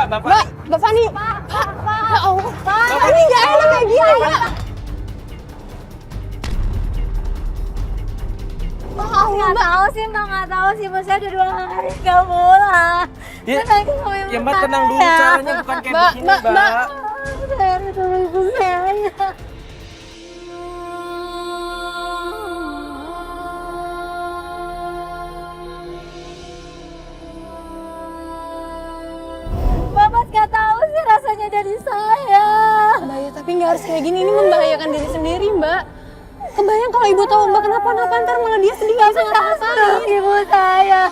Mbak Fani. Pak. Ya Allah. Pak, ini nggak enak kayak gini, Mbak. Nggak tahu sih, Mbak. Saya udah 2 hari nggak pulang. Ya Mbak tenang dulu, caranya bukan kayak begini Mbak. Saya udah tolong ibu saya. Bapak nggak tahu sih rasanya dari saya. Mbak, ya, tapi nggak harus kayak gini. Ini membahayakan diri sendiri, Mbak. Kebayang kalau ibu tahu Mbak kenapa-napa, ntar malah dia sedih nggak bisa ngapa-ngapain. Ibu saya.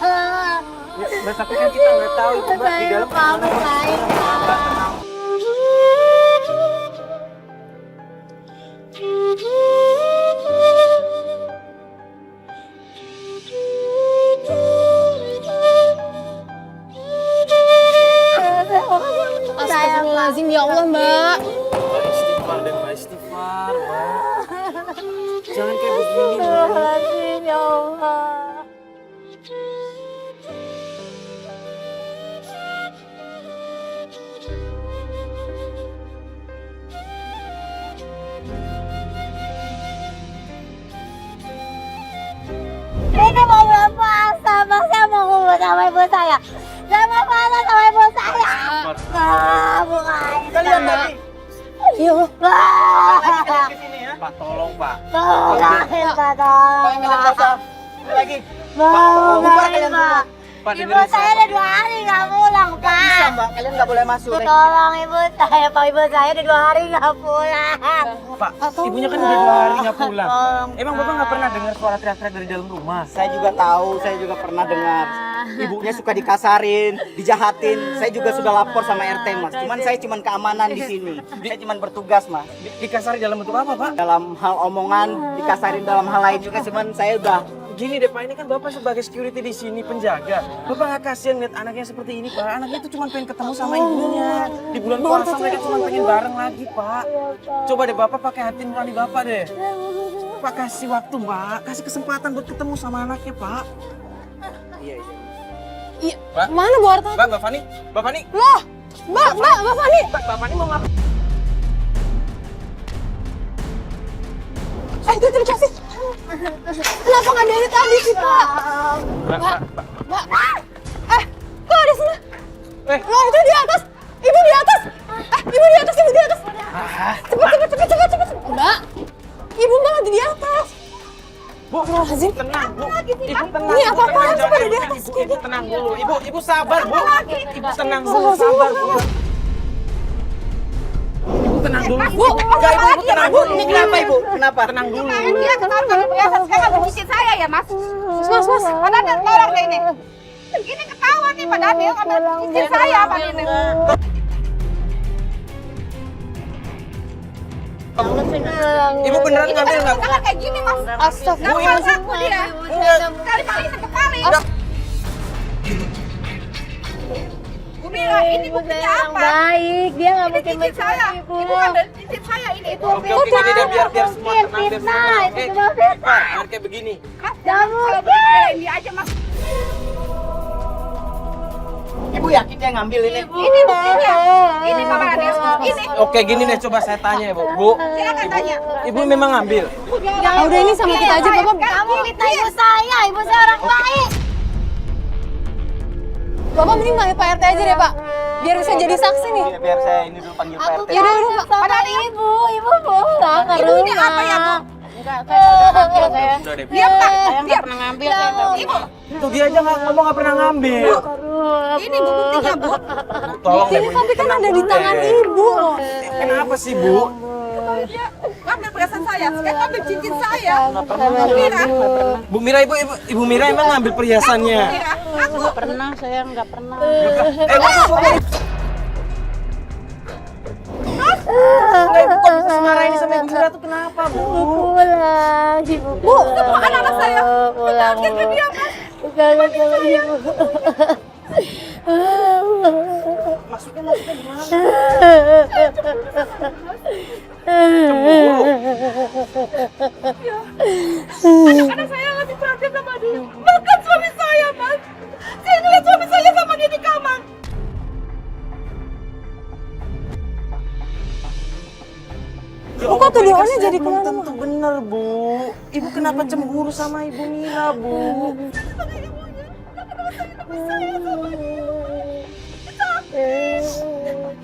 Mbak, tapi kan kita nggak tahu itu Mbak di dalam Kamu lain. Astagfirullahaladzim, ya Allah, Mbak. Istighfar dan istighfar Mbak. Jangan kayak begini Mbak. Astagfirullahaladzim, ya Allah. Ini mau bapak sama saya mau ngomong sama ibu saya. Saya mau marah sama ibu saya. Bukan. Kalian tadi. Ya Allah. Pak. Pak tolong Pak. Tolongin, Pak, tolong. Lagi. Tolongin, Pak. Pak, Ibu saya udah 2 hari nggak pulang, Pak. Mbak, kalian nggak boleh masuk. Tolong ibu saya, Pak. Ibu saya udah 2 hari nggak pulang. Pak, ibunya kan udah 2 hari nggak pulang. Emang Bapak nggak pernah dengar suara teriak-teriak dari dalam rumah? Saya juga tahu, saya juga pernah dengar. Ibunya suka dikasarin, dijahatin. Saya juga sudah lapor sama RT, Mas. Cuman saya cuman keamanan di sini. Saya cuman bertugas, Mas. Dikasari dalam bentuk apa Pak? Dalam hal omongan, dikasarin dalam hal lain juga. Cuman saya udah Gini deh Pak, ini kan Bapak sebagai security di sini, penjaga. Bapak nggak kasihan lihat anaknya seperti ini Pak. Anaknya itu cuma pengen ketemu sama ibunya. Di bulan puasa mereka cuma pengen bareng lagi Pak. Coba deh Bapak pakai hati nurani Bapak deh. Pak kasih waktu Pak, kasih kesempatan buat ketemu sama anaknya Pak. Iya. Mbak. Mana Bu Arta? Mbak Fani, Mbak Fani. Loh, Mbak Fani. Mbak Fani mau ngapain? Itu dikasih. Kenapa nggak dari tadi sih, Pak? Mbak. Kok ada sana? Loh, itu di atas. Ibu di atas. Ibu di atas. Cepet. Mbak. Ibu malah di atas. Bu, tenang Bu. Ibu tenang. Ini apa-apaan sih pada di atas? Ibu tenang dulu. Ibu sabar Bu. Ibu tenang dulu, sabar Bu. Ibu tenang dulu. Bu, Enggak, Ibu tenang dulu. Ini kenapa, Ibu? Kenapa? Tenang dulu. Dia ketahuan kalau biasa sekarang bucin saya ya mas. Mas. Padahal dia tolong deh ini. Ini ketahuan nih padahal dia ada bucin saya apa ini. Ibu beneran ngambil nggak? Jangan kayak gini mas. Astagfirullah. Ngaku dia. Kali-kali sekali. Bu Mira, ini buktinya apa? Baik, dia nggak Ini mungkin cincin saya. mencuri ibu. Ini bukan dari cincin saya ini. Itu Oke, gini deh biar semua tenang, biar semua Fitnah, tenang. itu cuma fitnah. Biar kayak begini. Mas, Jangan kalau mungkin. belain dia aja mas. Ibu yakin dia ngambil ini? Ini buktinya. Ini kamera dia. Ini. Oke, gini deh coba saya tanya ya, Bu. Bu, Silakan tanya. Ibu memang ngambil. Udah ini sama kita aja, Bapak. Kamu fitnah ibu saya orang baik. Bapak mending panggil Pak RT aja deh, Pak. Biar bisa jadi saksi nih. Iya, biar saya ini dulu panggil Pak RT. Ya udah, Pak. Padahal ibu pulang ke Ibu ini apa ya bu? Udah deh. Diam pak. Diam. pernah ngambil saya. Ibu. Tuh dia aja ngomong nggak pernah ngambil. Ini bu buktinya bu. Bu, tolong deh, Bu. Tapi kan Tenang ada di dulu tangan deh. ibu loh. Kenapa sih, Bu? Dia ambil perhiasan saya. Sekarang ambil cincin saya. Bu Mira. Ibu Mira emang ngambil perhiasannya. Mira, aku. Pernah, saya nggak pernah. Ibu kok bisa semarah ini sama Ibu Mira tuh kenapa, Bu? Pulang, ibu. Bu, anak saya. Pulang. Kaget dia mas. Pulang sama ibu. Anak saya ngasih perhatian sama dia. Bahkan suami saya mas. Saya ngeliat suami saya sama dia di kamar. tuduhannya jadi belum kemana? tentu benar, Bu. Ibu kenapa cemburu sama Ibu Mira, Bu?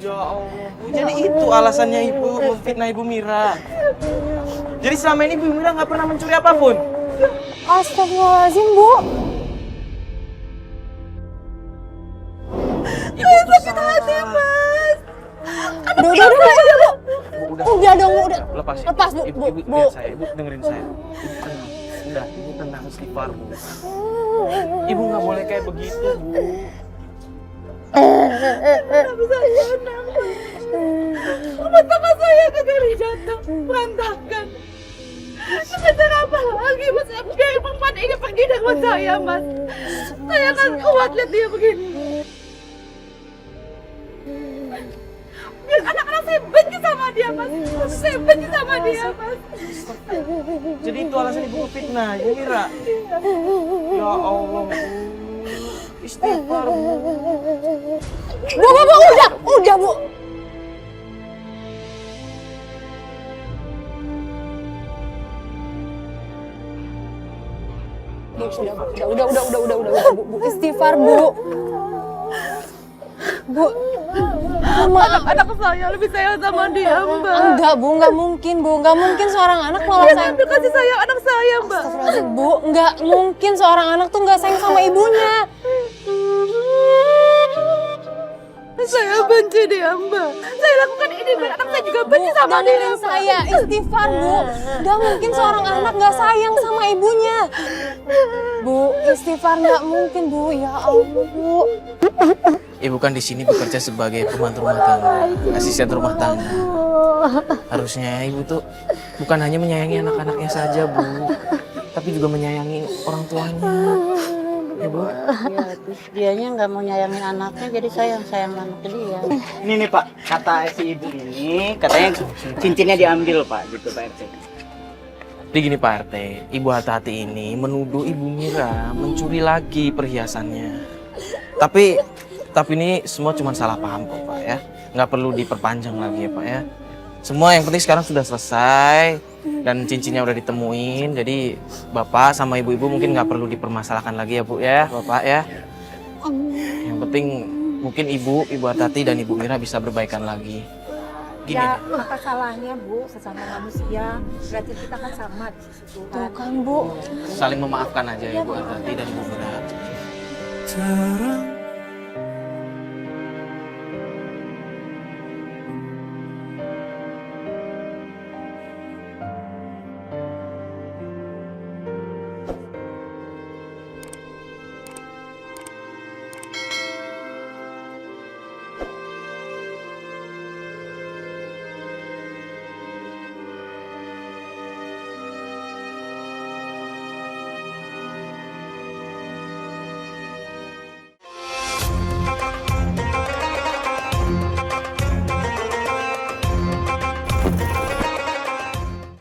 Ya Allah, Bu. Jadi itu alasannya Ibu memfitnah Ibu Mira. Jadi selama ini Ibu Mira nggak pernah mencuri apapun? Astagfirullahaladzim, Bu. Ibu tuh salah. Udah, Bu. Udah dong, Bu. Udah. Lepas, Lepas, Bu. Ibu, Bu. lihat saya, Ibu dengerin saya. Ibu tenang. Udah, Ibu tenang, istighfar, Bu. Ibu nggak boleh kayak begitu, Bu. Rumah tangga saya kegari jatuh, berantakan. Sebentar apa lagi mas, biar perempuan ini pergi dengan saya mas. Saya akan kuat lihat dia begini. Biar anak-anak saya benci sama dia mas. Saya benci sama dia mas. Jadi itu alasan Ibu fitnah, Ibu Mira. Ya Allah, Bu. Istighfar, Bu. Bu, udah, Bu. Udah, Bu. Istighfar, Bu. Bu, Anak-anak saya lebih sayang sama dia mbak. enggak, Bu, enggak mungkin, Bu. Enggak mungkin seorang anak malah Dia sayang. ngambil kasih sayang anak saya mbak. Astagfirullahaladzim, Bu. Enggak mungkin seorang anak tuh enggak sayang sama ibunya. Saya benci dia mbak. Saya lakukan ini biar anak saya juga benci sama dia. Dengerin saya, istighfar, Bu. Enggak mungkin seorang anak enggak sayang sama ibunya. Bu, istighfar, enggak mungkin, Bu. Ya Allah, Bu. Ibu kan di sini bekerja sebagai pembantu rumah tangga, asisten rumah tangga. Harusnya Ibu tuh bukan hanya menyayangi anak-anaknya saja, Bu, tapi juga menyayangi orang tuanya. Ya, Bu. Ya, terus dianya nggak mau nyayangin anaknya, jadi sayang anaknya dia. Ini nih Pak, kata si ibu ini, katanya cincinnya diambil Pak, gitu Pak RT. Jadi gini Pak RT, Ibu hati-hati ini menuduh Ibu Mira mencuri lagi perhiasannya. Tapi ini semua cuma salah paham kok Pak ya. Nggak perlu diperpanjang lagi ya Pak ya. Semua yang penting sekarang sudah selesai dan cincinnya udah ditemuin. Jadi Bapak sama Ibu-ibu mungkin nggak perlu dipermasalahkan lagi ya Bu ya, Bapak ya. Yang penting mungkin Ibu hati-hati dan Ibu Mira bisa berbaikan lagi. Gini Ya, deh. maka salahnya Bu, sesama manusia. Berarti kita kan sama di sisi Tuh Tuhan. kan, Bu. Saling memaafkan aja Ibu hati-hati dan Ibu Mira. Jarang